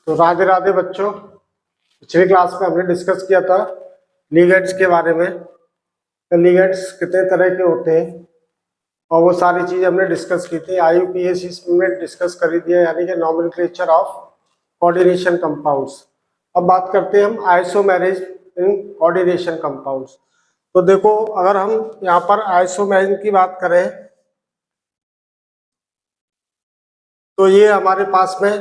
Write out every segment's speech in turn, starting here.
तो राधे राधे बच्चों। पिछली क्लास में हमने डिस्कस किया था लिगेंड्स के बारे में। तो लिगेंड्स कितने तरह के होते हैं और वो सारी चीजें हमने डिस्कस की थी। IUPAC इसमें डिस्कस कर दिया, यानी कि नॉमेनक्लेचर ऑफ कोऑर्डिनेशन कंपाउंड्स। अब बात करते हैं हम आइसोमेरिज इन कोऑर्डिनेशन कंपाउंड्स। तो देखो, अगर हम यहाँ पर आइसोमेरिज की बात करें तो ये हमारे पास में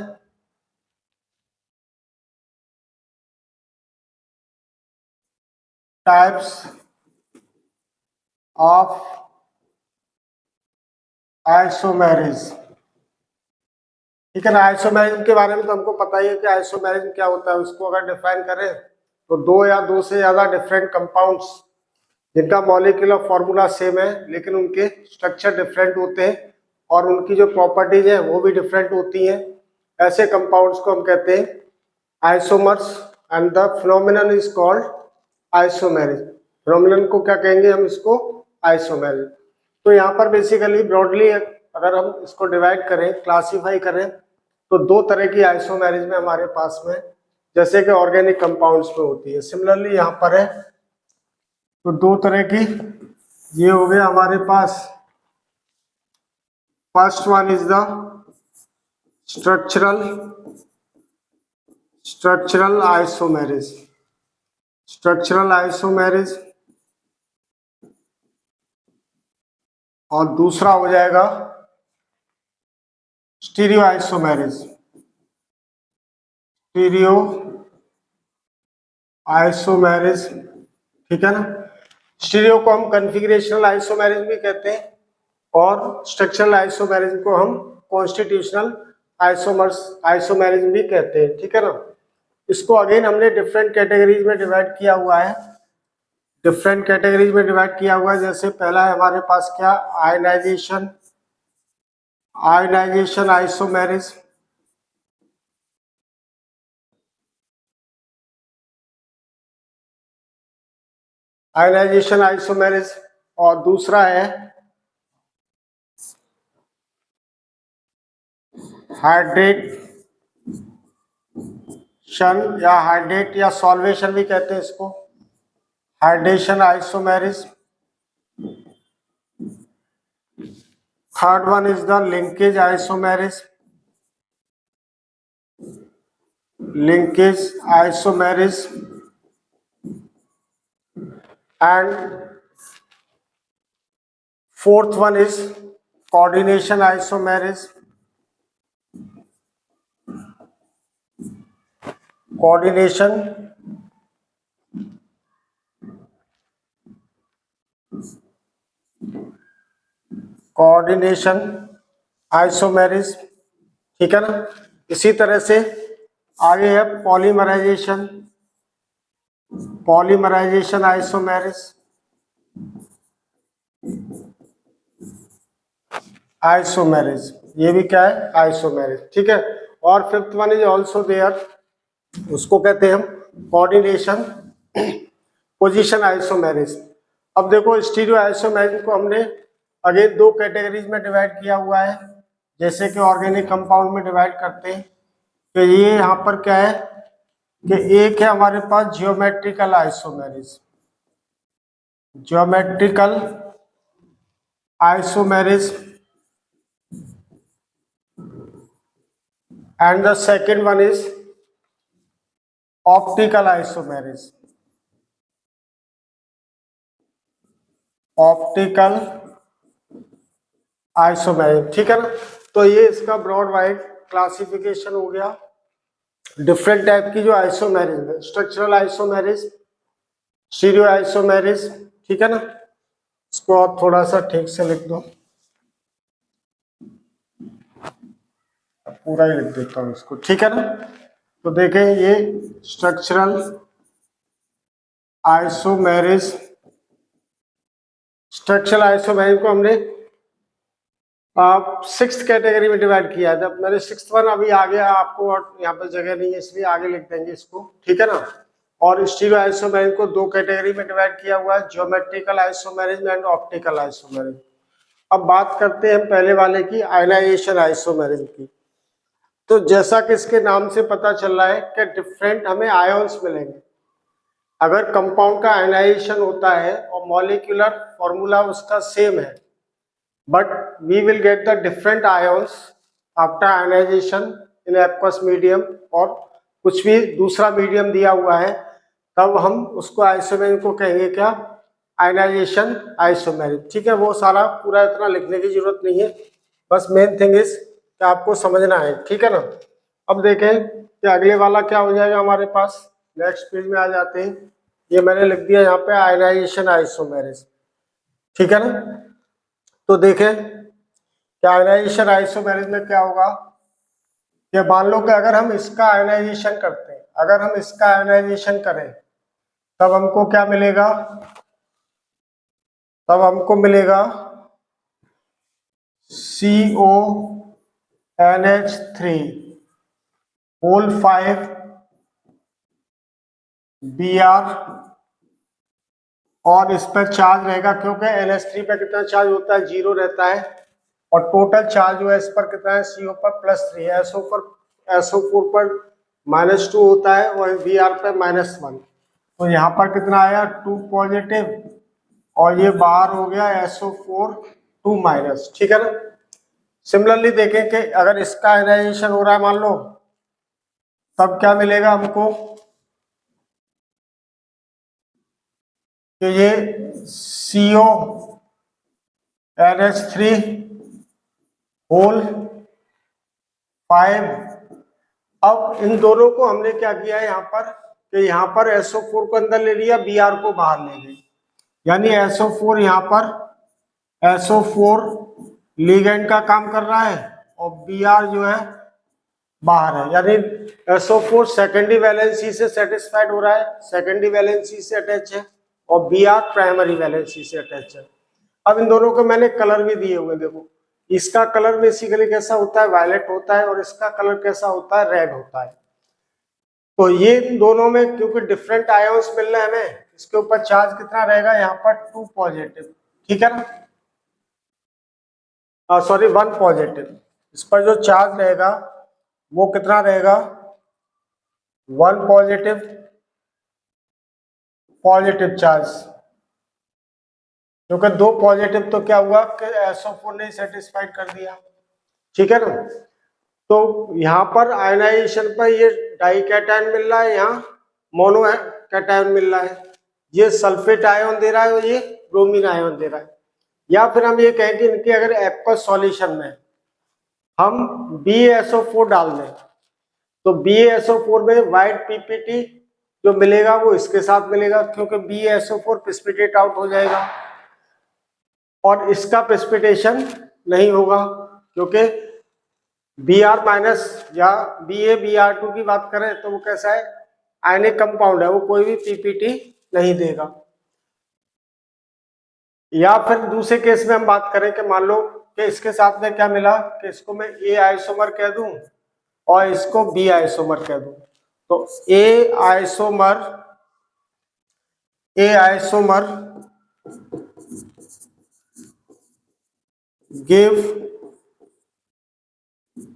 टाइप्स ऑफ आइसोमेरिज, ठीक है ना। आइसोमेरिज्म के बारे में तो हमको पता ही है कि आइसोमेरिज्म क्या होता है। उसको अगर डिफाइन करें तो दो या दो से ज्यादा डिफरेंट कंपाउंड्स जिनका मॉलिक्यूलर फॉर्मूला सेम है लेकिन उनके स्ट्रक्चर डिफरेंट होते हैं और उनकी जो प्रॉपर्टीज है वो भी डिफरेंट होती हैं, ऐसे कंपाउंड्स को हम कहते हैं isomers and the phenomenon is called isomerism. Phenomenon को क्या कहेंगे हम? इसको आइसोमेरिज। तो यहाँ पर बेसिकली ब्रॉडली अगर हम इसको डिवाइड करें, क्लासीफाई करें, तो दो तरह की आइसोमेरिज में हमारे पास में, जैसे कि ऑर्गेनिक कंपाउंड्स में होती है। सिमिलरली यहाँ पर है तो दो तरह की ये हो गया हमारे पास। First one is the structural isomerism. Structural isomerism. और दूसरा हो जाएगा स्टीरियो आइसोमेरिज। स्टीरियो आइसोमेरिज, ठीक है ना। स्टीरियो को हम कॉन्फ़िगरेशनल आइसोमेरिज भी कहते हैं और स्ट्रक्चरल आइसोमेरिज को हम कॉन्स्टिट्यूशनल आइसोमेरिज भी कहते हैं, ठीक है ना। इसको अगेन हमने डिफरेंट कैटेगरीज में डिवाइड किया हुआ है। डिफरेंट कैटेगरीज में डिवाइड किया हुआ है। जैसे पहला है हमारे पास क्या? Ionization isomerism. Ionization isomerism. और दूसरा है हाइड्रेशन या हाइड्रेट या सॉल्वेशन भी कहते हैं इसको, hydration isomerism. Third one is the linkage isomerism. Linkage isomerism. And fourth one is coordination isomerism. Coordination isomerism, ठीक है ना। इसी तरह से आगे है पॉलीमराइजेशन आइसोमेरिज। ये भी क्या है? आइसोमेरिज, ठीक है। और fifth one is also there, उसको कहते हैं हम कोऑर्डिनेशन पोजीशन आइसोमेरिज। अब देखो, स्टीरियो आइसोमेरिज को हमने अगेन दो कैटेगरीज में डिवाइड किया हुआ है, जैसे कि ऑर्गेनिक कंपाउंड में डिवाइड करते हैं। तो ये यहाँ पर क्या है कि एक है हमारे पास geometrical isomerism. Geometrical isomerism and the second one is optical isomerism. Optical isomerism, ठीक है ना। तो ये इसका ब्रॉड वाइड क्लासिफिकेशन हो गया डिफरेंट टाइप की जो आइसोमेरिज है। स्ट्रक्चरल आइसोमेरिज, स्टीरियो आइसोमेरिज, ठीक है ना। इसको आप थोड़ा सा ठीक से लिख दो, पूरा ही लिख देता हूँ इसको, ठीक है ना। तो देखें, ये स्ट्रक्चरल आइसोमेरिज, स्ट्रक्चरल आइसोमेरिज को हमने सिक्स्थ कैटेगरी में डिवाइड किया है। जब मेरे सिक्स्थ वन अभी आ गया, आपको यहाँ पर जगह नहीं है इसलिए आगे लिख देंगे इसको, ठीक है ना। और स्टीरियो आइसोमेरिज को दो कैटेगरी में डिवाइड किया हुआ है, geometrical isomerism and optical isomerism. अब बात करते हैं पहले वाले की, आयनाइजेशन आइसोमेरिज की। तो जैसा कि इसके नाम से पता चल रहा है कि डिफरेंट हमें आयंस मिलेंगे। अगर कंपाउंड का आयनाइजेशन होता है और मॉलिक्यूलर फॉर्मूला उसका सेम है, but we will get the different ions after ionization in aqueous medium, और कुछ भी दूसरा मीडियम दिया हुआ है, तब हम उसको आइसोमेरिज्म को कहेंगे क्या, आयनाइजेशन आइसोमेरिज्म। ठीक है, वो सारा पूरा इतना लिखने की जरूरत नहीं है, बस मेन थिंग इज कि आपको समझना है। ठीक है ना। अब देखें कि अगले वाला क्या हो जाएगा हमारे पास, नेक्स्ट पेज में आ जाते हैं। ये मैंने लिख दिया यहाँ पे आयनाइजेशन आइसोमेरिज्म। ठीक है ना। तो देखें कि आयनाइजेशन आइसोमेरिज्म में क्या होगा, कि मान लो कि अगर हम इसका आयनाइजेशन करते हैं, अगर हम इसका आयनाइजेशन करें तब हमको क्या मिलेगा, तब हमको मिलेगा CONH3 होल 5 Br, और इस पर चार्ज रहेगा क्योंकि NH3 पे कितना चार्ज होता है, 0 रहता है, और टोटल चार्ज जो है इस पर कितना है, CO पर +3 है, SO4 पर -2 होता है, और Br पर -1। तो यहाँ पर कितना आया, 2 पॉजिटिव, और ये बाहर हो गया SO4 2-। ठीक है ना। सिमिलरली देखें कि अगर इसका आयनाइजेशन हो रहा है मान लो, तब क्या मिलेगा हमको, कि ये CONH3 होल 5। अब इन दोनों को हमने क्या किया है यहाँ पर, कि यहाँ पर SO4 को अंदर ले लिया, Br को बाहर ले गए, यानी SO4 यहाँ पर SO4 लिगेंड का काम कर रहा है, और Br जो है बाहर है, यानी SO4 सेकेंडरी वैलेंसी से सेटिस्फाइड हो रहा है, सेकेंडरी वैलेंसी से अटैच है, और Br प्राइमरी वैलेंसी से अटैच है। अब इन दोनों को मैंने कलर भी दिए हुए, देखो इसका कलर बेसिकली कैसा होता है, वायलेट होता है, और इसका कलर कैसा होता है, रेड होता है। तो ये दोनों में क्योंकि डिफरेंट आयंस मिल रहे हैं हमें, इसके ऊपर चार्ज कितना रहेगा, यहाँ पर 2 पॉजिटिव। ठीक है ना, सॉरी 1 पॉजिटिव। इस पर जो चार्ज रहेगा वो कितना रहेगा, 1 पॉजिटिव चार्ज, क्योंकि 2 पॉजिटिव तो क्या हुआ कि SO4 ने सेटिस्फाइड कर दिया। ठीक है ना। तो यहाँ पर आयनाइजेशन पर ये डाई कैटायन मिल रहा है, यहाँ मोनो कैटायन मिल रहा है, ये सल्फेट आयन दे रहा है और ये ब्रोमीन आयन दे रहा है। या फिर हम ये कहें कि इनके अगर एक्वस सॉल्यूशन में हम BaSO4 डाल दें, तो BaSO4 में व्हाइट PPT जो मिलेगा वो इसके साथ मिलेगा, क्योंकि BaSO4 प्रेसिपिटेट आउट हो जाएगा, और इसका प्रेसिपिटेशन नहीं होगा, क्योंकि Br- या Br2 की बात करें तो वो कैसा है, आयनिक कंपाउंड है, वो कोई भी PPT नहीं देगा। या फिर दूसरे केस में हम बात करें कि मान लो कि इसके साथ में क्या मिला, कि इसको मैं A आइसोमर कह दूं और इसको B आइसोमर कह दूं, तो A isomer give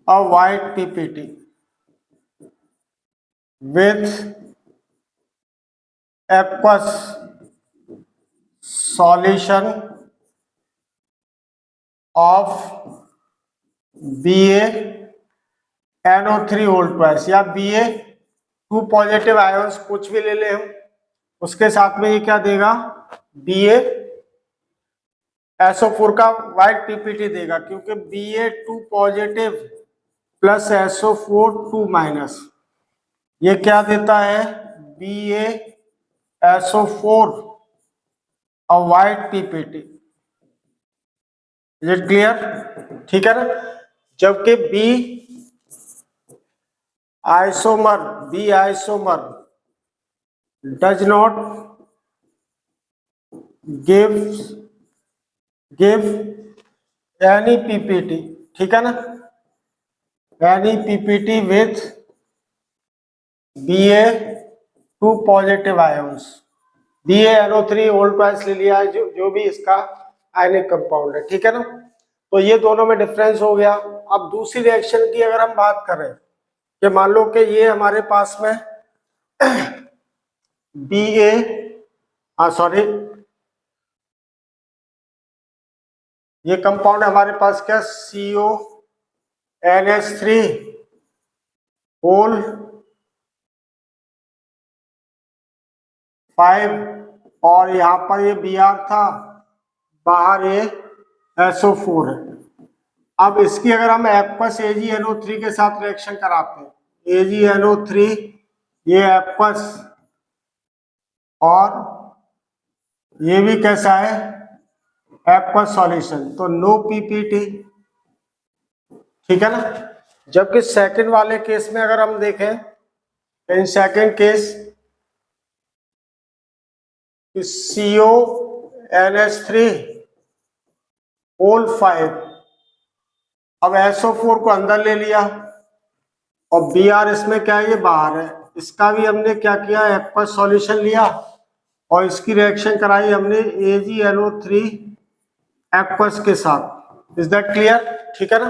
a white PPT with aqueous solution of BaNO3 whole twice, या Ba2 पॉजिटिव आयंस कुछ भी ले ले हम, उसके साथ में ये क्या देगा, BaSO4 का व्हाइट PPT देगा, क्योंकि Ba2 पॉजिटिव प्लस SO4 2-, ये क्या देता है, BaSO4 और white PPT। Is it clear. ठीक है ना। जबकि B isomer does not give any PPT। ठीक है ना, any PPT with Ba2 positive ions, BaNO3 whole twice ले लिया है, जो भी इसका आयनिक कंपाउंड है। ठीक है ना। तो ये दोनों में डिफरेंस हो गया। अब दूसरी रिएक्शन की अगर हम बात करें कि मान लो कि ये हमारे पास में BA सॉरी ये कंपाउंड हमारे पास क्या CONH3 होल 5 और यहाँ पर ये Br था, बाहर ये SO4 है। अब इसकी अगर हम एक्वस AgNO3 के साथ रिएक्शन कराते हैं, AgNO3 ये एक्वस और ये भी कैसा है एक्वस सॉल्यूशन, तो नो PPT, ठीक है ना। जबकि सेकंड वाले केस में अगर हम देखें, in second case CONH3 whole 5, अब SO4 को अंदर ले लिया और Br इसमें क्या है, ये बाहर है। इसका भी हमने क्या किया, एक्वस सॉल्यूशन लिया और इसकी रिएक्शन कराई हमने AgNO3 एक्वस के साथ। इज दैट क्लियर, ठीक है ना।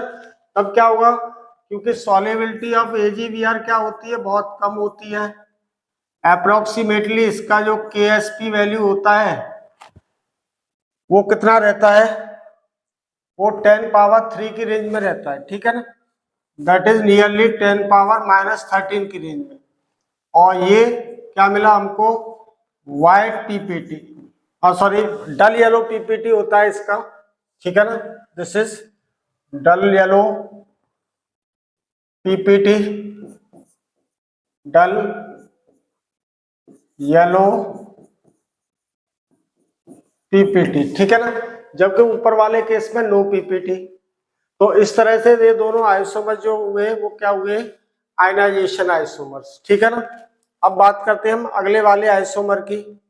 तब क्या होगा, क्योंकि सॉल्युबिलिटी ऑफ AgBr क्या होती है, बहुत कम होती है। अप्रोक्सीमेटली इसका जो KSP वैल्यू होता है वो कितना रहता है, वो 10 पावर 3 की रेंज में रहता है, ठीक है ना। दैट इज नियरली 10 पावर -13 की रेंज में। और ये क्या मिला हमको, white PPT sorry dull yellow PPT होता है इसका, ठीक है ना। This is dull yellow PPT, dull yellow PPT, ठीक है ना। जबकि ऊपर वाले केस में नो PPT। तो इस तरह से ये दोनों आइसोमर जो हुए वो क्या हुए, आयनाइजेशन आइसोमर्स, ठीक है ना। अब बात करते हैं हम अगले वाले आइसोमर की।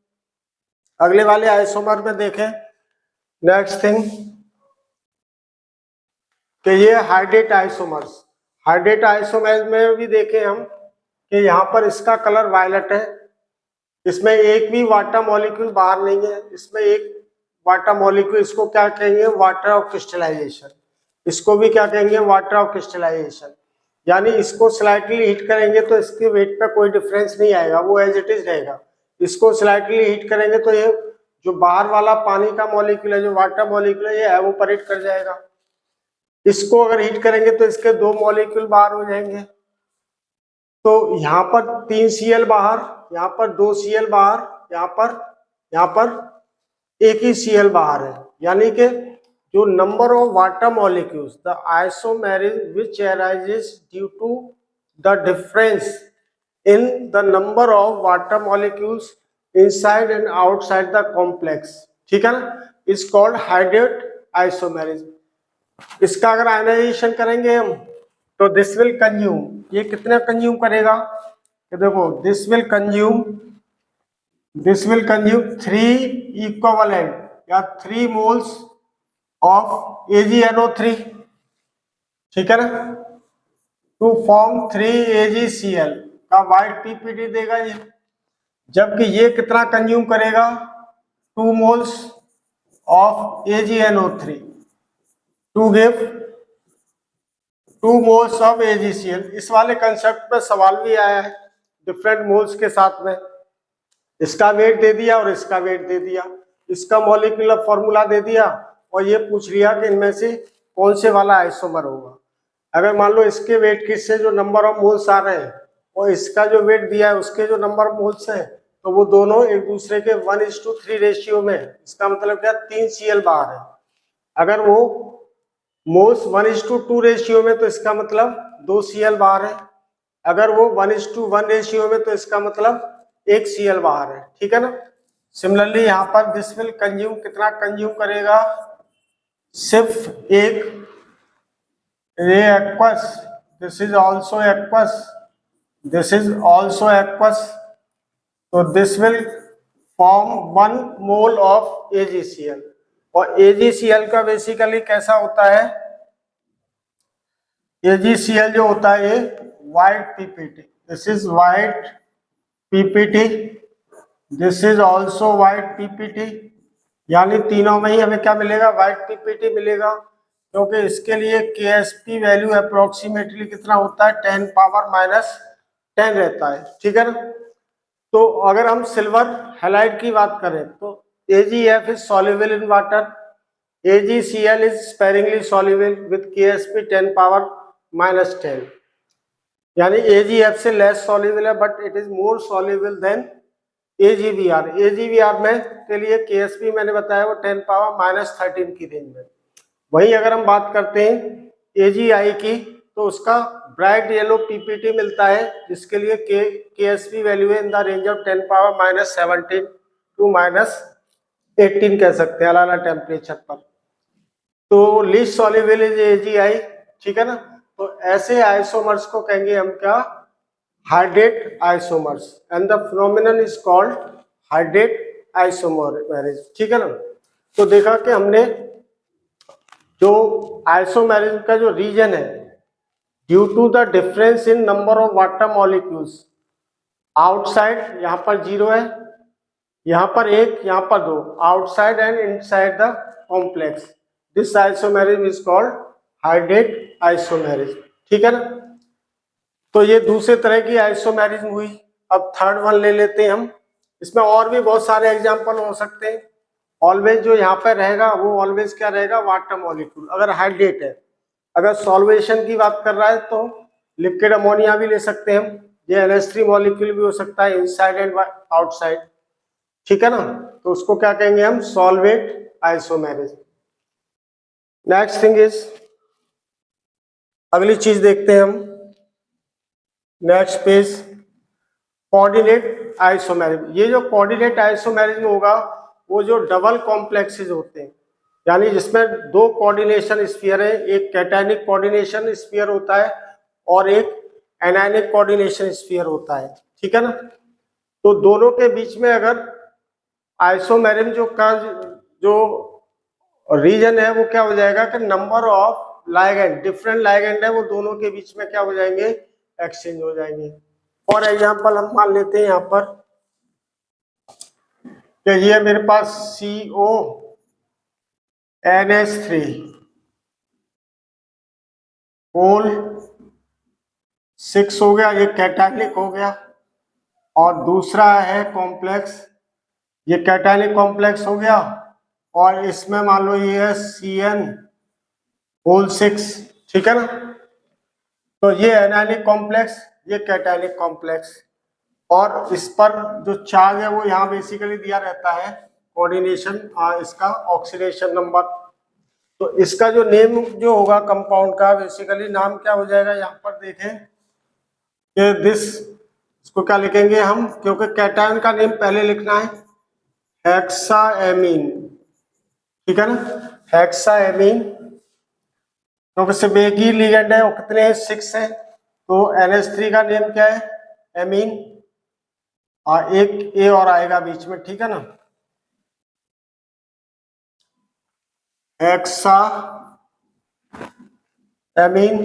अगले वाले आइसोमर में देखें, नेक्स्ट थिंग कि ये हाइड्रेट आइसोमर्स। हाइड्रेट आइसोमर्स में भी देखें हम कि यहाँ पर इसका कलर वायलेट है, इसमें एक भी वाटर मॉलिक्यूल बाहर नहीं है, इसमें एक वाटर मॉलिक्यूल, इसको क्या कहेंगे, वाटर ऑफ क्रिस्टलाइजेशन। इसको भी क्या कहेंगे, वाटर ऑफ क्रिस्टलाइजेशन। यानी इसको स्लाइटली हीट करेंगे तो इसके वेट पे कोई डिफरेंस नहीं आएगा, वो एज इट इज रहेगा। इसको स्लाइटली हीट करेंगे तो ये जो बाहर वाला पानी का मॉलिक्यूल है, जो वाटर मॉलिक्यूल है, ये एवोपरेट कर जाएगा। इसको अगर हीट करेंगे तो इसके 2 मॉलिक्यूल बाहर हो जाएंगे। तो यहाँ पर 3 Cl बाहर, यहाँ पर 2 Cl बाहर, यहाँ पर एक ही Cl बाहर है। यानी कि जो number of water molecules, the isomerism which arises due to the difference in the number of water molecules inside and outside the complex, ठीक है ना, इज कॉल्ड हाइड्रेट आइसोमेरिज्म। इसका अगर आयनाइजेशन करेंगे हम तो दिस विल कंज्यूम, ये कितना कंज्यूम करेगा, तो देखो दिस विल कंज्यूम 3 इक्विवेलेंट या 3 मोल्स ऑफ AgNO3, ठीक है ना, टू फॉर्म 3 AgCl का वाइट PPT देगा ये। जबकि ये कितना कंज्यूम करेगा, 2 moles of AgNO3 to give 2 moles of AgCl। इस वाले कंसेप्ट पे सवाल भी आया है डिफरेंट मोल्स के साथ में। इसका वेट दे दिया और इसका वेट दे दिया, इसका मॉलिक्यूलर फॉर्मूला दे दिया और ये पूछ लिया कि इनमें से कौन से वाला आइसोमर होगा। अगर मान लो इसके वेट के से जो नंबर ऑफ मोल्स आ रहे हैं और इसका जो वेट दिया है उसके जो नंबर ऑफ मोल्स है, तो वो दोनों एक दूसरे के 1:3 रेशियो में, इसका मतलब क्या 3 Cl बाहर है। अगर वो मोल्स 1:2 रेशियो में तो इसका मतलब 2 Cl बाहर है। अगर वो 1:1 रेशियो में तो इसका मतलब 1 Cl बाहर है, ठीक है ना। सिमिलरली यहाँ पर दिस विल कंज्यूम, कितना कंज्यूम करेगा, सिर्फ एक aqueous, this is also aqueous, this is also aqueous, तो this will form 1 mole of AgCl। और AgCl का बेसिकली कैसा होता है, AgCl जो होता है ये white PPT, this is white PPT, this is also white PPT। यानी तीनों में ही हमें क्या मिलेगा, वाइट PPT मिलेगा। क्योंकि इसके लिए KSP वैल्यू अप्रोक्सीमेटली कितना होता है 10 पावर माइनस 10 रहता है, ठीक है ना। तो अगर हम सिल्वर हैलाइड की बात करें तो AgF is soluble in water, AgCl is sparingly soluble with KSP 10 power minus 10, यानी AgF से लेस सॉल्युबल है but it is more soluble than AgBr। AgBr में के लिए KSP मैंने बताया वो 10 पावर माइनस 13 की रेंज में। वही अगर हम बात करते हैं AgI की तो उसका ब्राइट येलो PPT मिलता है जिसके लिए KSP वैल्यू है in the range of 10 power minus 17 to minus 18 कह सकते हैं अलग अलग टेम्परेचर पर। तो लीस्ट सॉल्युबल इज AgI, ठीक है ना। तो ऐसे आइसोमर्स को कहेंगे हम क्या, hydrate isomers, and the phenomenon is called hydrate isomerase, ठीक है ना। तो देखा कि हमने जो आइसोमेरिज्म का जो रीजन है due to the difference in number of water molecules, outside यहाँ पर 0 है, यहाँ पर 1, यहाँ पर 2, outside and inside the complex, this isomerism is called hydrate isomerism, ठीक है ना। तो ये दूसरे तरह की आइसोमेरिज्म हुई। अब थर्ड वन ले लेते हैं हम, इसमें और भी बहुत सारे एग्जाम्पल हो सकते हैं। ऑलवेज जो यहाँ पे रहेगा वो ऑलवेज क्या रहेगा, वाटर मॉलिक्यूल अगर हाइड्रेट है। अगर सॉल्वेशन की बात कर रहा है तो लिक्विड अमोनिया भी ले सकते हैं हम, ये NH3 मॉलिक्यूल भी हो सकता है इनसाइड एंड आउटसाइड, ठीक है ना। तो उसको क्या कहेंगे हम, solvate isomerism. Next thing is, अगली चीज देखते हैं हम, नेक्स्ट पेज, कोऑर्डिनेट आइसोमेरिज्म। ये जो कोऑर्डिनेट आइसोमेरिज्म होगा वो जो डबल कॉम्प्लेक्सेज होते हैं, यानी जिसमें दो कोऑर्डिनेशन स्फीयर है, एक कैटायनिक कोऑर्डिनेशन स्फीयर होता है और एक एनायनिक कोऑर्डिनेशन स्फीयर होता है, ठीक है ना। तो दोनों के बीच में अगर आइसोमेरिज्म जो का जो रीजन है वो क्या हो जाएगा कि number of ligand, different ligand है वो दोनों के बीच में क्या हो जाएंगे, एक्सचेंज हो जाएंगे। फॉर एग्जाम्पल हम मान लेते हैं यहाँ पर कि ये मेरे पास CONH3 होल 6 हो गया, ये कैटायनिक हो गया, और दूसरा है कॉम्प्लेक्स, ये कैटायनिक कॉम्प्लेक्स हो गया, और इसमें मान लो ये है CN होल 6, ठीक है ना। तो ये एनायनिक कॉम्प्लेक्स, ये कैटायनिक कॉम्प्लेक्स, और इस पर जो चार्ज है वो यहाँ बेसिकली दिया रहता है कोऑर्डिनेशन, इसका ऑक्सीडेशन नंबर। तो इसका जो नेम जो होगा कंपाउंड का बेसिकली नाम क्या हो जाएगा, यहाँ पर देखें कि इसको क्या लिखेंगे हम, क्योंकि कैटायन का नेम पहले लिखना है, हेक्साएमीन, ठीक है ना, हेक्साएमीन, क्योंकि सिर्फ एक ही लिगेंड है और कितने हैं, 6 है। तो NH3 का नेम क्या है, एमीन, और एक ए और आएगा बीच में, ठीक है ना, हेक्सा एमीन।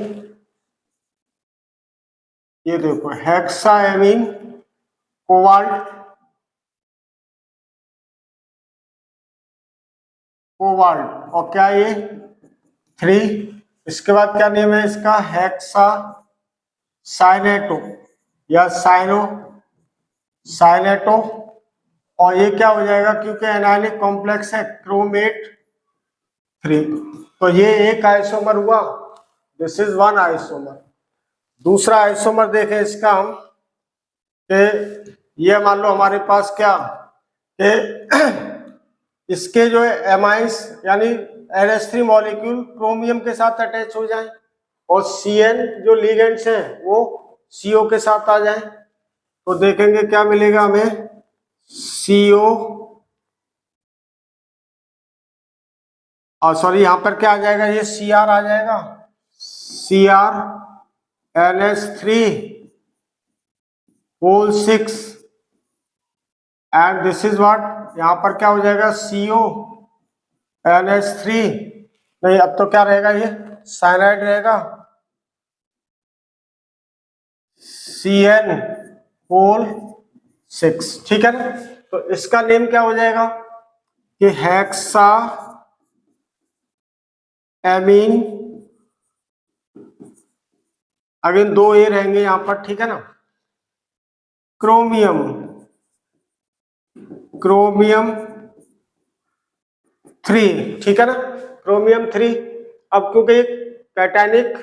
ये देखो हेक्सा एमीन कोबाल्ट, कोबाल्ट, और क्या ये 3। इसके बाद क्या नेम है इसका, हेक्सा साइनेटो या साइनेटो, और ये क्या हो जाएगा, क्योंकि एनायनिक कॉम्प्लेक्स है, क्रोमेट 3। तो ये एक आइसोमर हुआ, दिस इज वन आइसोमर। दूसरा आइसोमर देखें इसका हम, कि ये मान लो हमारे पास क्या, कि इसके जो एमाइंस यानी NH3 मॉलिक्यूल क्रोमियम के साथ अटैच हो जाए, और CN जो लिगेंड्स हैं वो CO के साथ आ जाए, तो देखेंगे क्या मिलेगा हमें, CO, और सॉरी यहाँ पर क्या आ जाएगा, ये Cr आ जाएगा, Cr NH3 whole 6, and this is what, यहाँ पर क्या हो जाएगा, CO NH3, नहीं अब तो क्या रहेगा, ये साइनाइड रहेगा, CN होल 6, ठीक है ना। तो इसका नेम क्या हो जाएगा कि हेक्सा एमीन, अगेन 2 ए रहेंगे यहां पर, ठीक है ना। क्रोमियम, क्रोमियम 3, ठीक है ना, क्रोमियम 3। अब क्योंकि कैटायनिक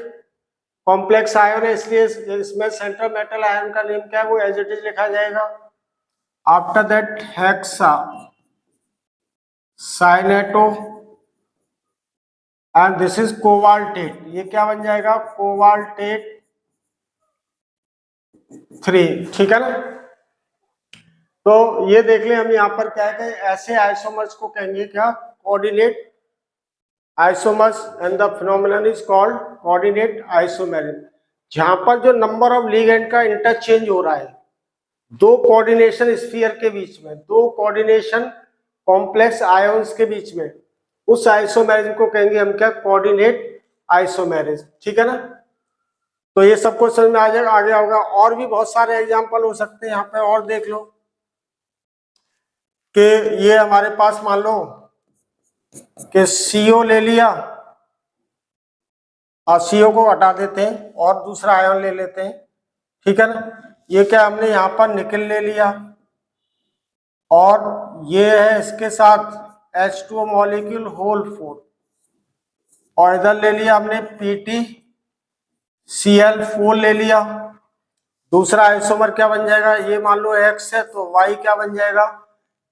कॉम्प्लेक्स आयन है इसलिए इसमें सेंट्रल मेटल आयन का नेम क्या है, वो एज इट इज लिखा जाएगा। After that hexa cyanato and this is cobaltate, ये क्या बन जाएगा, कोबाल्टेट 3, ठीक है ना। तो ये देख ले हम यहाँ पर क्या है, ऐसे आइसोमर्स को कहेंगे क्या, coordinate isomers, and the phenomenon is called coordinate isomerism. जहां पर जो नंबर ऑफ लिगेंड का इंटरचेंज हो रहा है दो कोऑर्डिनेशन स्फीयर के बीच में, दो कोऑर्डिनेशन कॉम्प्लेक्स आयंस के बीच में, उस आइसोमेरिज्म को कहेंगे हम क्या, कोऑर्डिनेट आइसोमेरिज्म, ठीक है ना। तो ये सबको समझ में आ जाएगा, आगे होगा। और भी बहुत सारे एग्जांपल हो सकते हैं यहाँ पे, और देख लो कि ये हमारे पास मान लो कि CO ले लिया, और CO को हटा देते हैं और दूसरा आयन ले लेते हैं, ठीक है ना। ये क्या हमने यहाँ पर निकल ले लिया, और ये है इसके साथ H2O मॉलिक्यूल होल 4, और इधर ले लिया हमने PtCl4 ले लिया। दूसरा आइसोमर क्या बन जाएगा, ये मान लो X है तो Y क्या बन जाएगा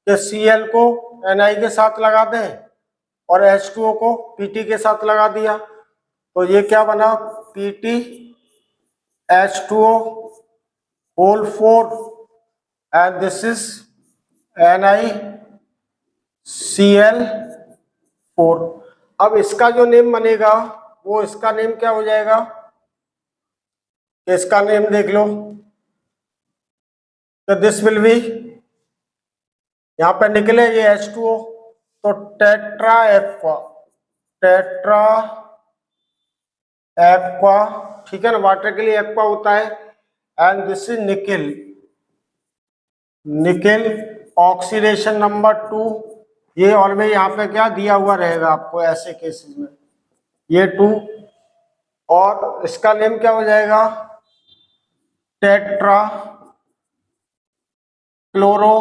कि Cl को Ni के साथ लगा दें और H2O को Pt के साथ लगा दिया, तो ये क्या बना, PtH2O whole 4 and this is NiCl4। अब इसका जो नेम बनेगा वो इसका नेम क्या हो जाएगा, इसका नेम देख लो, तो दिस विल बी, यहां पर निकले ये H2O तो टेट्रा एक्वा, टेट्रा एक्वा, ठीक है ना, वाटर के लिए एक्वा होता है। And this is nickel, nickel oxidation number 2, ये ऑलवेज यहाँ पे क्या दिया हुआ रहेगा आपको ऐसे केसेस में, ये 2, और इसका नेम क्या हो जाएगा, tetra chloro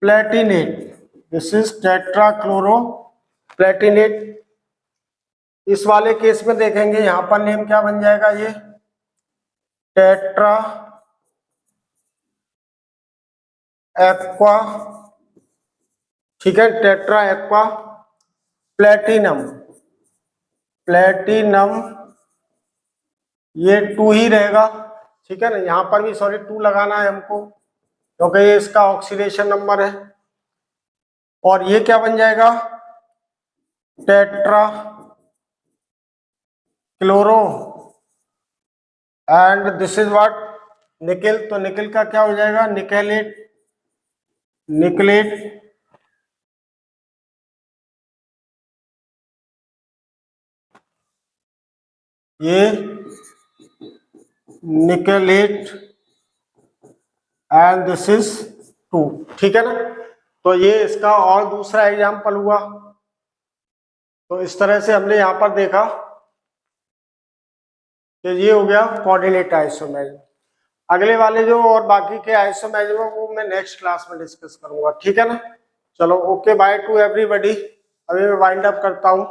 Palatinate, this is tetra chloro Palatinate. इस वाले केस में देखेंगे यहां पर नेम क्या बन जाएगा, ये टेट्रा एक्वा, ठीक है, टेट्रा एक्वा प्लेटिनम, प्लेटिनम ये 2 ही रहेगा, ठीक है ना। यहां पर भी सॉरी 2 लगाना है हमको क्योंकि ये इसका ऑक्सीडेशन नंबर है। और ये क्या बन जाएगा, tetra chloro and this is what, nickel, तो निकेल का क्या हो जाएगा, निकेलेट, निकलेट, ये निकेलेट एंड दिस इज 2, ठीक है ना। तो ये इसका और दूसरा एग्जाम्पल हुआ। तो इस तरह से हमने यहां पर देखा कि ये हो गया कोऑर्डिनेट आइसोमेरिज्म। अगले वाले जो और बाकी के आइसोमेरिज्म वो मैं नेक्स्ट क्लास में डिस्कस करूंगा, ठीक है ना। चलो ओके, बाय टू एवरीबॉडी, अभी मैं वाइंड अप करता हूं।